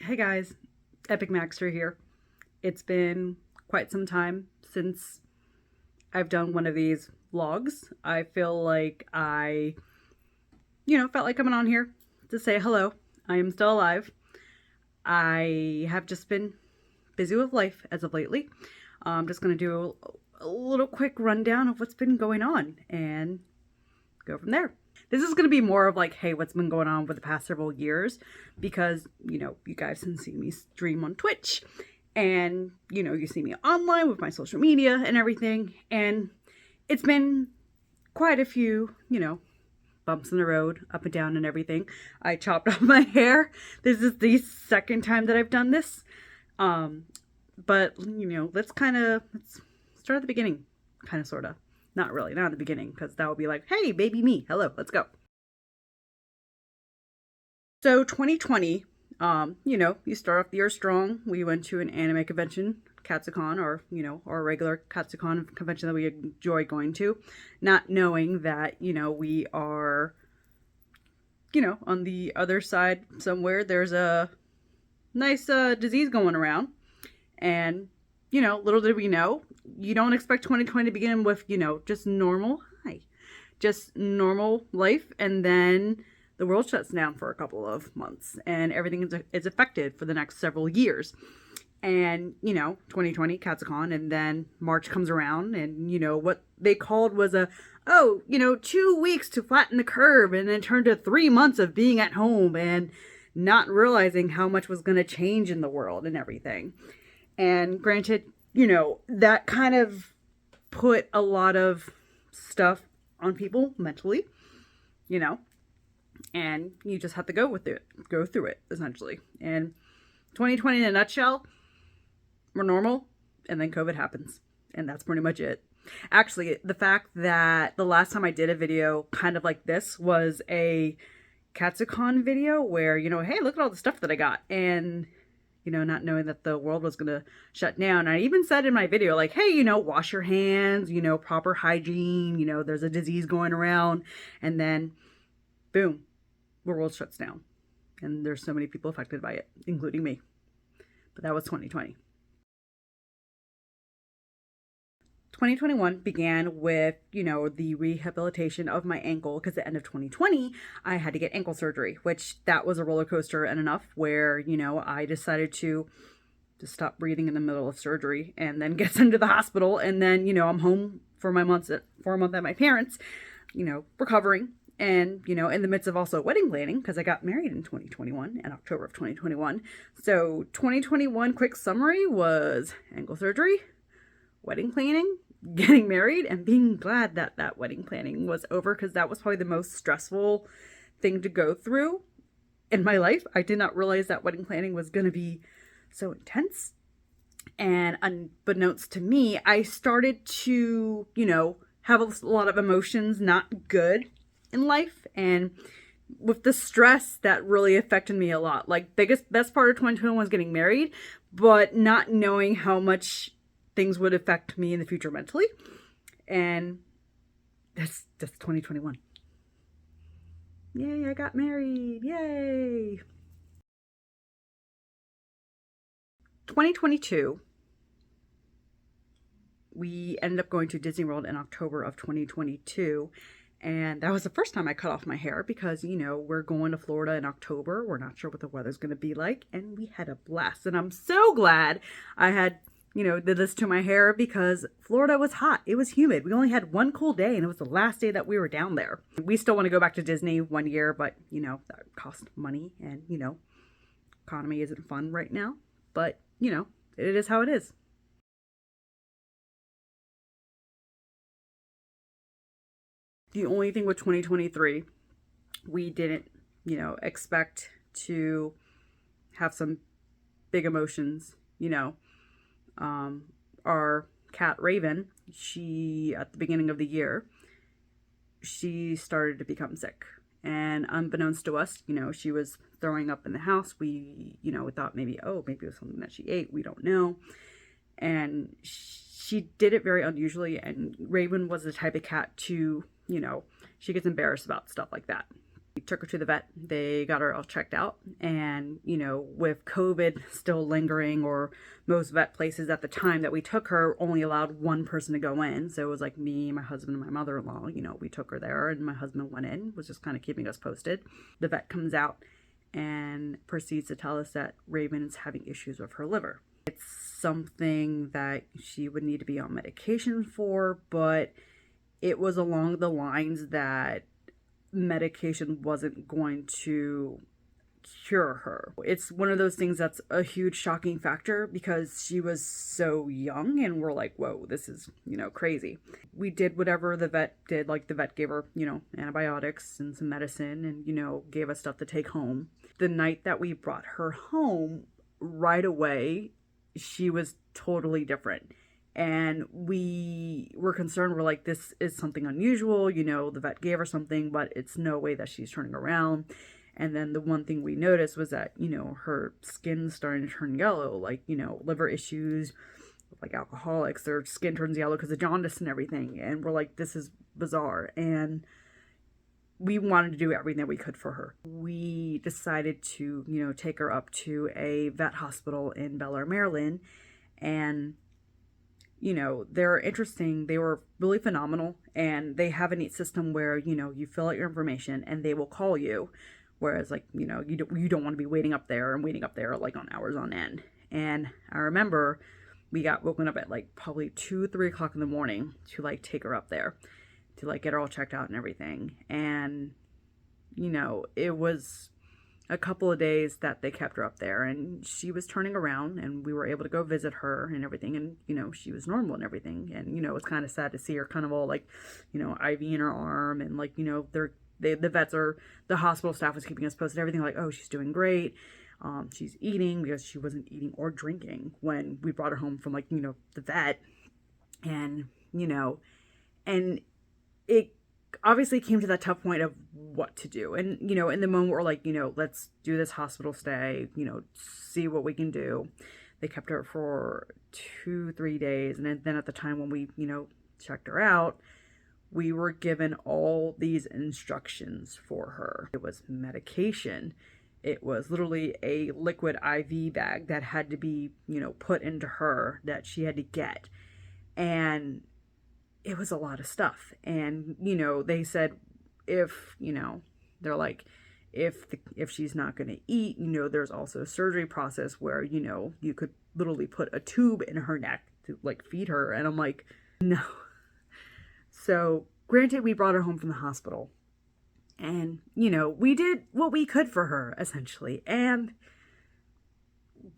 Hey guys, epicmagster here. It's been quite some time since I've done one of these vlogs. I feel like felt like coming on here to say hello. I am still alive. I have just been busy with life as of lately. I'm just going to do a little quick rundown of what's been going on and go from there. This is going to be more of like, hey, what's been going on for the past several years, because, you guys can see me stream on Twitch and, you see me online with my social media and everything. And it's been quite a few, bumps in the road, up and down and everything. I chopped off my hair. This is the second time that I've done this. But, let's start at the beginning, kind of, sort of. Not really, not at the beginning, because that would be like, hey, baby me, hello, let's go. So 2020, you start off the year strong. We went to an anime convention, Katsucon, or, our regular Katsucon convention that we enjoy going to, not knowing that, we are, on the other side somewhere, there's a nice disease going around. And, little did we know, you don't expect 2020 to begin with, just normal life. And then the world shuts down for a couple of months and everything is affected for the next several years. And, 2020, Katsucon, and then March comes around and, what they called was 2 weeks to flatten the curve, and then turned to 3 months of being at home and not realizing how much was going to change in the world and everything. And granted, that kind of put a lot of stuff on people mentally, and you just have to go through it, essentially. And 2020 in a nutshell, we're normal, and then COVID happens, and that's pretty much it. Actually, the fact that the last time I did a video kind of like this was a Katsucon video where, hey, look at all the stuff that I got, and not knowing that the world was going to shut down. I even said in my video, like, hey, wash your hands, proper hygiene, there's a disease going around. And then, boom, the world shuts down. And there's so many people affected by it, including me. But that was 2020. 2021 began with, the rehabilitation of my ankle, because at the end of 2020, I had to get ankle surgery, which that was a roller coaster and enough, where, I decided to just stop breathing in the middle of surgery and then get sent to the hospital. And then, I'm home for my 4 months at my parents', recovering. And, in the midst of also wedding planning, because I got married in 2021, in October of 2021. So 2021 quick summary was ankle surgery, wedding planning, getting married, and being glad that that wedding planning was over, because that was probably the most stressful thing to go through in my life. I did not realize that wedding planning was going to be so intense. And unbeknownst to me, I started to, have a lot of emotions not good in life. And with the stress, that really affected me a lot. Like, best part of 2021 was getting married, but not knowing how much things would affect me in the future mentally. And that's 2021. Yay, I got married. Yay. 2022, we ended up going to Disney World in October of 2022. And that was the first time I cut off my hair, because, we're going to Florida in October. We're not sure what the weather's going to be like. And we had a blast. And I'm so glad I had did this to my hair, because Florida was hot. It was humid. We only had one cool day, and it was the last day that we were down there. We still want to go back to Disney one year, but, that costs money, and, economy isn't fun right now. But, it is how it is. The only thing with 2023, we didn't, expect to have some big emotions, our cat Raven, she, at the beginning of the year, she started to become sick. And unbeknownst to us, she was throwing up in the house. We, we thought maybe it was something that she ate. We don't know. And she did it very unusually. And Raven was the type of cat to, she gets embarrassed about stuff like that. We took her to the vet. They got her all checked out. And, you know, with COVID still lingering, or most vet places at the time that we took her only allowed one person to go in. So it was like me, my husband, and my mother-in-law. You know, we took her there, and my husband went in, was just kind of keeping us posted. The vet comes out and proceeds to tell us that Raven is having issues with her liver. It's something that she would need to be on medication for, but it was along the lines that medication wasn't going to cure her. It's one of those things that's a huge shocking factor because she was so young, and we're like, whoa, this is, you know, crazy. We did whatever the vet did. Like, the vet gave her, you know, antibiotics and some medicine, and, you know, gave us stuff to take home. The night that we brought her home, right away, she was totally different. And we were concerned. We're like, this is something unusual. You know, the vet gave her something, but it's no way that she's turning around. And then the one thing we noticed was that, you know, her skin's starting to turn yellow, like, you know, liver issues, like alcoholics, their skin turns yellow because of jaundice and everything. And we're like, this is bizarre. And we wanted to do everything that we could for her. We decided to, you know, take her up to a vet hospital in Bel Air, Maryland. And, you know, they're interesting. They were really phenomenal. And they have a neat system where, you know, you fill out your information and they will call you. Whereas, like, you know, you don't want to be waiting up there like on hours on end. And I remember we got woken up at like probably 2-3 o'clock in the morning to like take her up there to like get her all checked out and everything. And, you know, it was a couple of days that they kept her up there, and she was turning around, and we were able to go visit her and everything. And, you know, she was normal and everything. And, you know, it's kind of sad to see her kind of all like, you know, IV in her arm, and like, you know, the vets are, the hospital staff was keeping us posted, everything, like, oh, she's doing great. She's eating, because she wasn't eating or drinking when we brought her home from, like, you know, the vet. And, you know, and it obviously came to that tough point of what to do. And, you know, in the moment we're like, you know, let's do this hospital stay, you know, see what we can do. They kept her for 2-3 days. And then at the time when we, you know, checked her out, we were given all these instructions for her. It was medication. It was literally a liquid IV bag that had to be, you know, put into her, that she had to get. And it was a lot of stuff. And, you know, they said, if, you know, they're like, if she's not going to eat, you know, there's also a surgery process where, you know, you could literally put a tube in her neck to like feed her. And I'm like, no. So, granted, we brought her home from the hospital, and, you know, we did what we could for her, essentially, and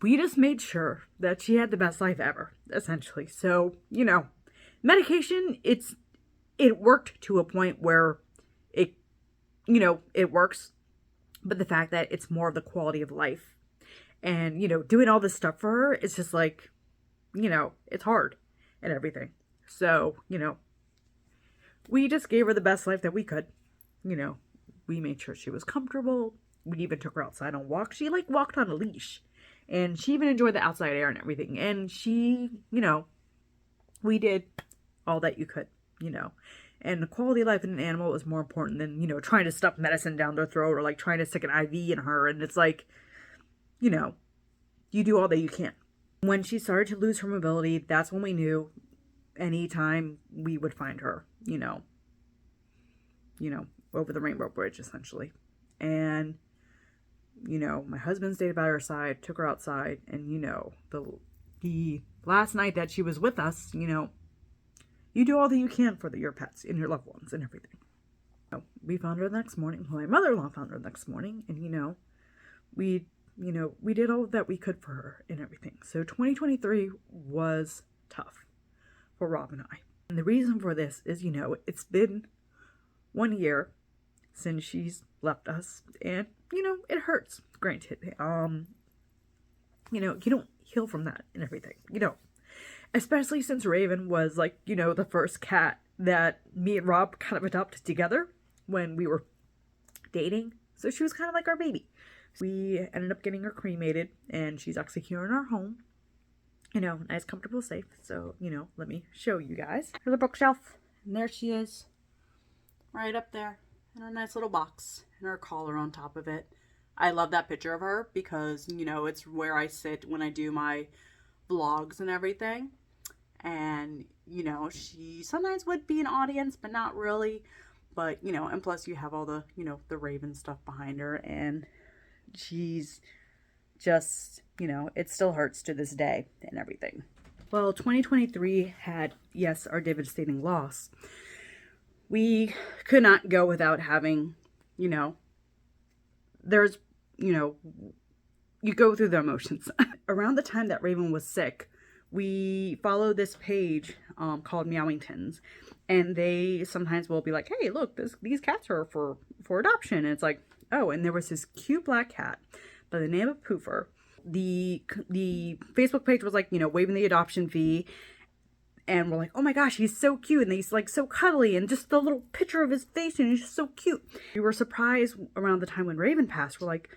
we just made sure that she had the best life ever, essentially. So, you know, medication, it worked to a point where it, you know, it works, but the fact that it's more of the quality of life, and, you know, doing all this stuff for her, it's just like, you know, it's hard and everything. So, you know, we just gave her the best life that we could. You know, we made sure she was comfortable. We even took her outside on walks. She like walked on a leash, and she even enjoyed the outside air and everything. And she, you know, we did all that you could, you know. And the quality of life in an animal is more important than, you know, trying to stuff medicine down their throat or like trying to stick an IV in her. And it's like, you know, you do all that you can. When she started to lose her mobility, that's when we knew anytime we would find her, you know, over the Rainbow Bridge, essentially. And, you know, my husband stayed by her side, took her outside, and, you know, the last night that she was with us, you know, you do all that you can for your pets and your loved ones and everything. So we found her the next morning. Well, my mother-in-law found her the next morning, and, you know, we did all that we could for her and everything. So 2023 was tough for Rob and I. And the reason for this is, you know, it's been 1 year since she's left us, and, you know, it hurts, granted. You know, you don't heal from that and everything, you know, especially since Raven was, like, you know, the first cat that me and Rob kind of adopted together when we were dating. So she was kind of like our baby. We ended up getting her cremated, and she's actually here in our home. You know, nice, comfortable, safe. So, you know, let me show you guys. Here's a bookshelf, and there she is, right up there in her nice little box and her collar on top of it. I love that picture of her because, you know, it's where I sit when I do my vlogs and everything. And, you know, she sometimes would be an audience, but not really. But, you know, and plus you have all the, you know, the Raven stuff behind her. And she's just, you know, it still hurts to this day and everything. Well, 2023 had, yes, our devastating loss. We could not go without having, you know, there's, you know, you go through the emotions. Around the time that Raven was sick, we followed this page called Meowingtons, and they sometimes will be like, hey, look, these cats are for adoption. And it's like, oh, and there was this cute black cat by the name of Poofer. The Facebook page was like, you know, waiving the adoption fee. And we're like, oh my gosh, he's so cute. And he's like so cuddly. And just the little picture of his face. And he's just so cute. We were surprised around the time when Raven passed. We're like,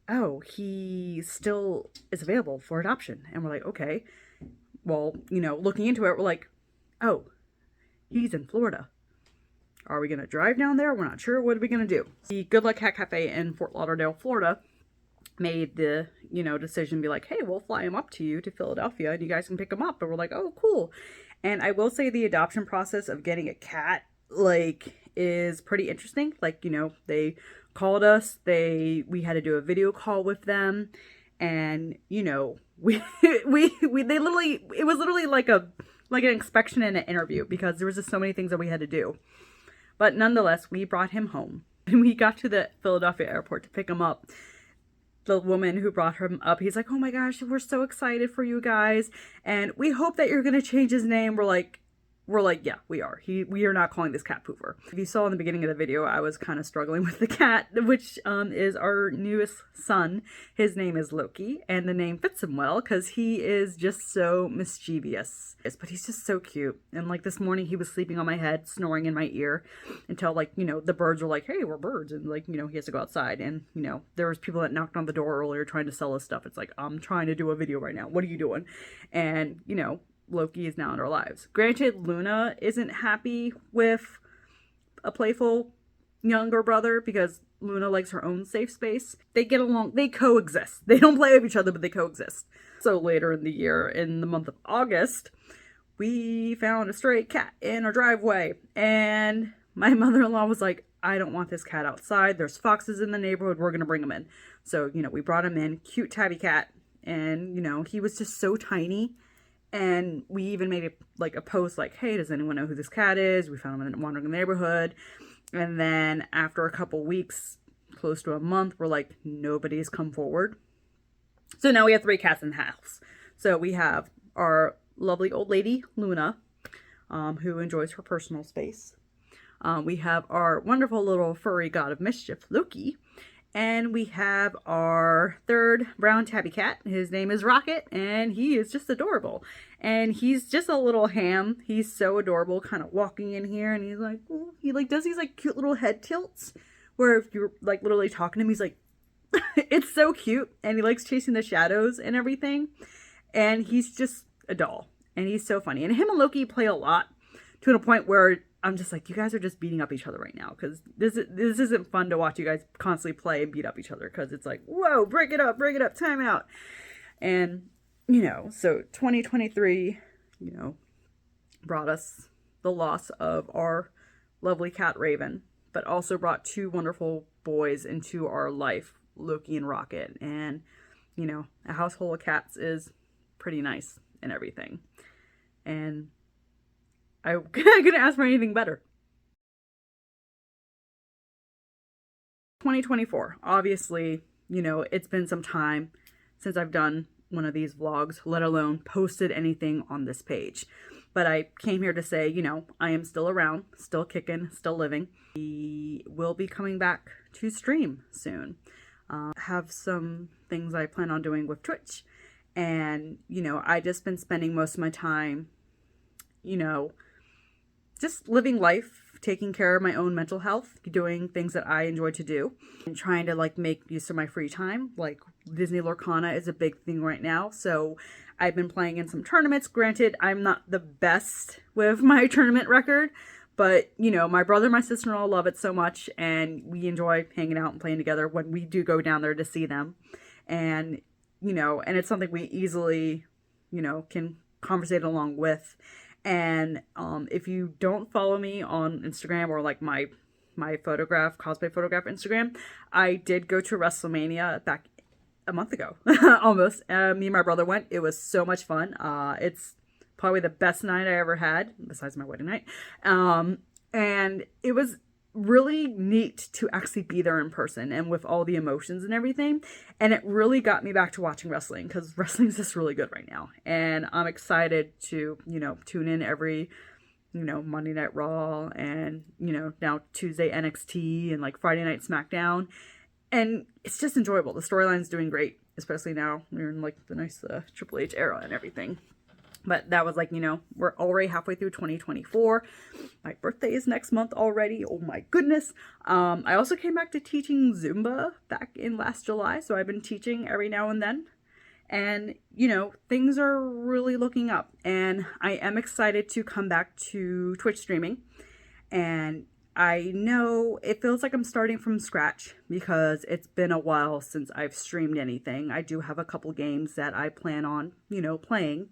oh, he still is available for adoption. And we're like, okay. Well, you know, looking into it, we're like, oh, he's in Florida. Are we going to drive down there? We're not sure. What are we going to do? The Good Luck Cat Cafe in Fort Lauderdale, Florida made the, you know, decision, be like, hey, we'll fly him up to you to Philadelphia and you guys can pick him up. And we're like, oh, cool. And I will say the adoption process of getting a cat, like, is pretty interesting. Like, you know, they called us, we had to do a video call with them, and, you know, they literally, it was literally like an inspection and an interview, because there was just so many things that we had to do. But nonetheless, we brought him home, and we got to the Philadelphia airport to pick him up. The woman who brought him up, he's like, oh my gosh, we're so excited for you guys, and we hope that you're gonna change his name. We're like, yeah, we are. We are not calling this cat Poofer. If you saw in the beginning of the video, I was kind of struggling with the cat, which is our newest son. His name is Loki, and the name fits him well because he is just so mischievous. But he's just so cute. And like this morning, he was sleeping on my head, snoring in my ear, until, like, you know, the birds were like, hey, we're birds, and, like, you know, he has to go outside. And, you know, there was people that knocked on the door earlier trying to sell us stuff. It's like, I'm trying to do a video right now. What are you doing? And, you know, Loki is now in our lives. Granted, Luna isn't happy with a playful younger brother because Luna likes her own safe space. They get along, they coexist. They don't play with each other, but they coexist. So later in the year, in the month of August, we found a stray cat in our driveway, and my mother-in-law was like, I don't want this cat outside. There's foxes in the neighborhood. We're going to bring him in. So, you know, we brought him in. Cute tabby cat. And, you know, he was just so tiny. And we even made a post like, hey, does anyone know who this cat is? We found him wandering in the neighborhood. And then after a couple weeks, close to a month, we're like, nobody's come forward. So now we have 3 cats in the house. So we have our lovely old lady, Luna, who enjoys her personal space. We have our wonderful little furry god of mischief, Loki. And we have our 3rd brown tabby cat. His name is Rocket, and he is just adorable. And he's just a little ham. He's so adorable, kind of walking in here, and he's like, oh, he like does these like cute little head tilts, where if you're like literally talking to him, he's like, it's so cute. And he likes chasing the shadows and everything. And he's just a doll, and he's so funny. And him and Loki play a lot, to a point where I'm just like, you guys are just beating up each other right now, because this isn't fun to watch you guys constantly play and beat up each other, because it's like, whoa, break it up, time out. And, you know, so 2023, you know, brought us the loss of our lovely cat Raven, but also brought 2 wonderful boys into our life, Loki and Rocket. And, you know, a household of cats is pretty nice and everything. And I couldn't ask for anything better. 2024. Obviously, you know, it's been some time since I've done one of these vlogs, let alone posted anything on this page. But I came here to say, you know, I am still around, still kicking, still living. We will be coming back to stream soon. Have some things I plan on doing with Twitch. And, you know, I just been spending most of my time, you know, just living life, taking care of my own mental health, doing things that I enjoy to do, and trying to like make use of my free time. Like Disney Lorcana is a big thing right now. So I've been playing in some tournaments. Granted, I'm not the best with my tournament record, But, you know, my brother and my sister-in-law love it so much, and we enjoy hanging out and playing together when we do go down there to see them. And, you know, and it's something we easily, you know, can conversate along with. And if you don't follow me on Instagram or like my cosplay photograph Instagram, I did go to WrestleMania back a month ago, almost. Me and my brother went. It was so much fun. It's probably the best night I ever had, besides my wedding night. And it was really neat to actually be there in person and with all the emotions and everything. And it really got me back to watching wrestling, because wrestling's just really good right now. And I'm excited to, you know, tune in every, you know, Monday Night Raw and, you know, now Tuesday NXT and like Friday Night SmackDown. And it's just enjoyable. The storyline's doing great, especially now we're in like the nice Triple H era and everything. But that was like, you know, we're already halfway through 2024. My birthday is next month already. Oh my goodness. I also came back to teaching Zumba back in last July. So I've been teaching every now and then. And, you know, things are really looking up. And I am excited to come back to Twitch streaming. And I know it feels like I'm starting from scratch because it's been a while since I've streamed anything. I do have a couple games that I plan on, you know, playing.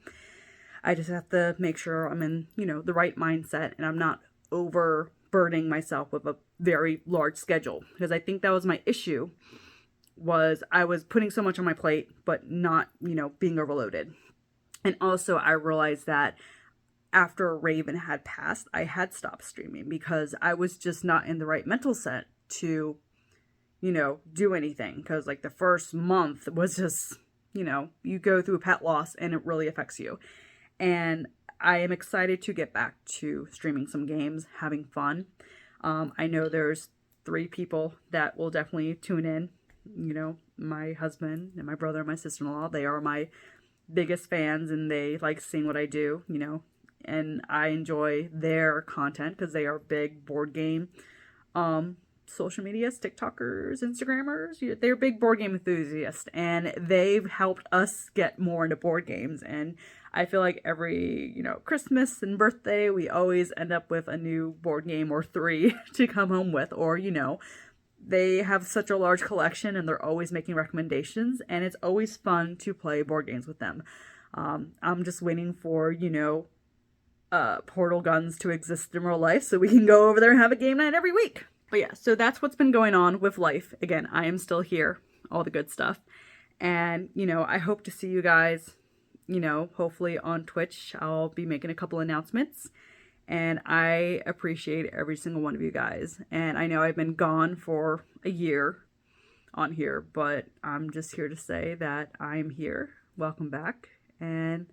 I just have to make sure I'm in, you know, the right mindset and I'm not overburdening myself with a very large schedule, because I think that was my issue, was I was putting so much on my plate but not, you know, being overloaded. And also I realized that after Raven had passed, I had stopped streaming because I was just not in the right mental set to, you know, do anything. Because like the first month was just, you know, you go through a pet loss and it really affects you. And I am excited to get back to streaming some games, having fun. I know there's 3 people that will definitely tune in. You know, my husband and my brother and my sister-in-law. They are my biggest fans and they like seeing what I do, you know. And I enjoy their content because they are big board game social media, TikTokers, Instagrammers. They're big board game enthusiasts, and they've helped us get more into board games. And I feel like every, you know, Christmas and birthday, we always end up with a new board game or 3 to come home with. Or, you know, they have such a large collection and they're always making recommendations, and it's always fun to play board games with them. I'm just waiting for, you know, portal guns to exist in real life so we can go over there and have a game night every week. But yeah, so that's what's been going on with life. Again, I am still here, all the good stuff. And, you know, I hope to see you guys, you know, hopefully on Twitch. I'll be making a couple announcements. And I appreciate every single one of you guys. And I know I've been gone for a year on here, but I'm just here to say that I'm here. Welcome back. And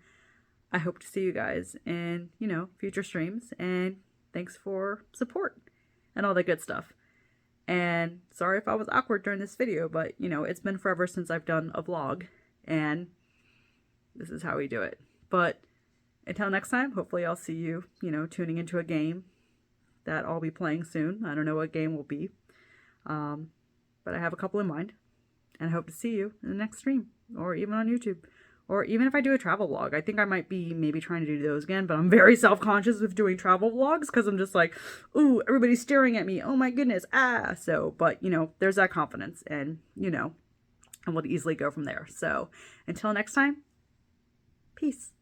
I hope to see you guys in, you know, future streams. And thanks for support and all that good stuff. And sorry if I was awkward during this video, but, you know, it's been forever since I've done a vlog. And this is how we do it. But until next time, hopefully I'll see you, you know, tuning into a game that I'll be playing soon. I don't know what game will be. But I have a couple in mind. And I hope to see you in the next stream. Or even on YouTube. Or even if I do a travel vlog. I think I might be maybe trying to do those again. But I'm very self-conscious with doing travel vlogs. Because I'm just like, ooh, everybody's staring at me. Oh my goodness. Ah. So, but, you know, there's that confidence. And, you know, and we'll easily go from there. So, until next time, peace.